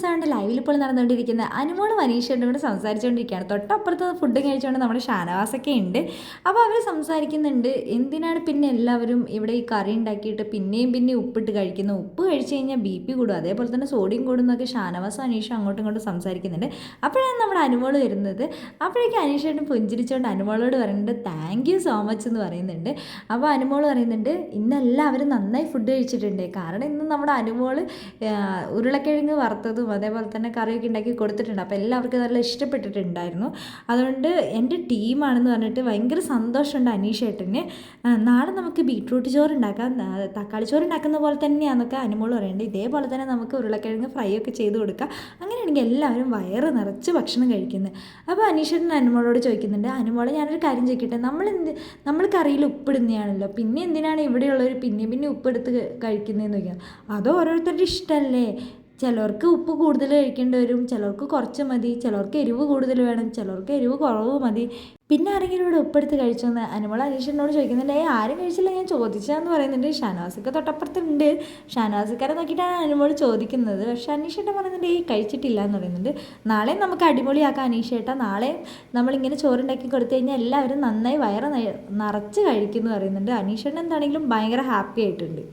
ദിവസമാണ് ലൈവിൽ ഇപ്പോൾ നടന്നുകൊണ്ടിരിക്കുന്നത്. അനുമോളും അനീഷേട്ടനും കൂടെ സംസാരിച്ചുകൊണ്ടിരിക്കുകയാണ്. തൊട്ടപ്പുറത്ത് ഫുഡ് കഴിച്ചുകൊണ്ട് നമ്മുടെ ഷാനവാസൊക്കെ ഉണ്ട്. അപ്പോൾ അവർ സംസാരിക്കുന്നുണ്ട്, എന്തിനാണ് പിന്നെ എല്ലാവരും ഇവിടെ ഈ കറി ഉണ്ടാക്കിയിട്ട് പിന്നെയും ഉപ്പിട്ട് കഴിക്കുന്നത്, ഉപ്പ് കഴിച്ച് കഴിഞ്ഞാൽ BP കൂടും, അതേപോലെ തന്നെ സോഡിയം കൂടും എന്നൊക്കെ ഷാനവാസും അനീഷും അങ്ങോട്ടും ഇങ്ങോട്ടും സംസാരിക്കുന്നുണ്ട്. അപ്പോഴാണ് നമ്മുടെ അനുമോൾ വരുന്നത്. അപ്പോഴേക്കും അനീഷേട്ടൻ പുഞ്ചിരിച്ചുകൊണ്ട് അനുമോളോട് പറയുന്നുണ്ട് താങ്ക് യു സോ മച്ച് എന്ന് പറയുന്നുണ്ട്. അപ്പോൾ അനുമോൾ പറയുന്നുണ്ട് ഇന്നെല്ലാവരും നന്നായി ഫുഡ് കഴിച്ചിട്ടുണ്ട്, കാരണം ഇന്ന് നമ്മുടെ അനുമോൾ ഉരുളക്കിഴങ്ങ് വറുത്തതും അതേപോലെ തന്നെ കറിയൊക്കെ ഉണ്ടാക്കി കൊടുത്തിട്ടുണ്ട്. അപ്പോൾ എല്ലാവർക്കും നല്ല ഇഷ്ടപ്പെട്ടിട്ടുണ്ടായിരുന്നു. അതുകൊണ്ട് എൻ്റെ ടീമാണെന്ന് പറഞ്ഞിട്ട് ഭയങ്കര സന്തോഷമുണ്ട് അനീഷേട്ടന്. നാളെ നമുക്ക് ബീട്രൂട്ട് ചോറ് ഉണ്ടാക്കാം, തക്കാളി ചോറ് ഉണ്ടാക്കുന്ന പോലെ തന്നെയാണെന്നൊക്കെ അനുമോൾ പറയുന്നുണ്ട്. ഇതേപോലെ തന്നെ നമുക്ക് ഉരുളക്കിഴങ്ങ് ഫ്രൈ ഒക്കെ ചെയ്ത് കൊടുക്കാം, അങ്ങനെയാണെങ്കിൽ എല്ലാവരും വയറ് നിറച്ച് ഭക്ഷണം കഴിക്കുന്നത്. അപ്പോൾ അനീഷേട്ടൻ അനുമോളോട് ചോദിക്കുന്നുണ്ട്, അനുമോളെ ഞാനൊരു കാര്യം ചോദിക്കട്ടെ, നമ്മൾ കറിയിൽ ഉപ്പിടുന്നതാണല്ലോ, പിന്നെ എന്തിനാണ് ഇവിടെയുള്ളവർ പിന്നെ ഉപ്പെടുത്ത് കഴിക്കുന്നതെന്ന് ചോദിക്കാം. അത് ഓരോരുത്തരുടെ ഇഷ്ടമല്ലേ, ചിലർക്ക് ഉപ്പ് കൂടുതൽ കഴിക്കേണ്ടി വരും, ചിലർക്ക് കുറച്ച് മതി, ചിലർക്ക് എരിവ് കൂടുതൽ വേണം, ചിലർക്ക് എരിവ് കുറവ് മതി, പിന്നെ ആരെങ്കിലും ഇവിടെ ഉപ്പെടുത്ത് കഴിച്ചോന്ന് അനുമോൾ അനീഷേട്ടനോട് ചോദിക്കുന്നുണ്ട്. ആരും കഴിച്ചില്ല, ഞാൻ ചോദിച്ചാന്ന് പറയുന്നുണ്ട്. ഷാനവാസൊക്കെ തൊട്ടപ്പുറത്തുണ്ട്, ഷാനവാസക്കാരെ നോക്കിയിട്ടാണ് അനുമോൾ ചോദിക്കുന്നത്. പക്ഷേ അനീഷേട്ടൻ പറയുന്നുണ്ട് കഴിച്ചിട്ടില്ല എന്ന് പറയുന്നുണ്ട്. നാളെ നമുക്ക് അടിപൊളിയാക്കാം അനീഷേട്ട, നാളെ നമ്മളിങ്ങനെ ചോറുണ്ടാക്കി കൊടുത്തു കഴിഞ്ഞാൽ എല്ലാവരും നന്നായി വയറ് നിറച്ച് കഴിക്കുമെന്ന് പറയുന്നുണ്ട്. അനീഷേട്ടൻ എന്താണെങ്കിലും ഭയങ്കര ഹാപ്പി ആയിട്ടുണ്ട്.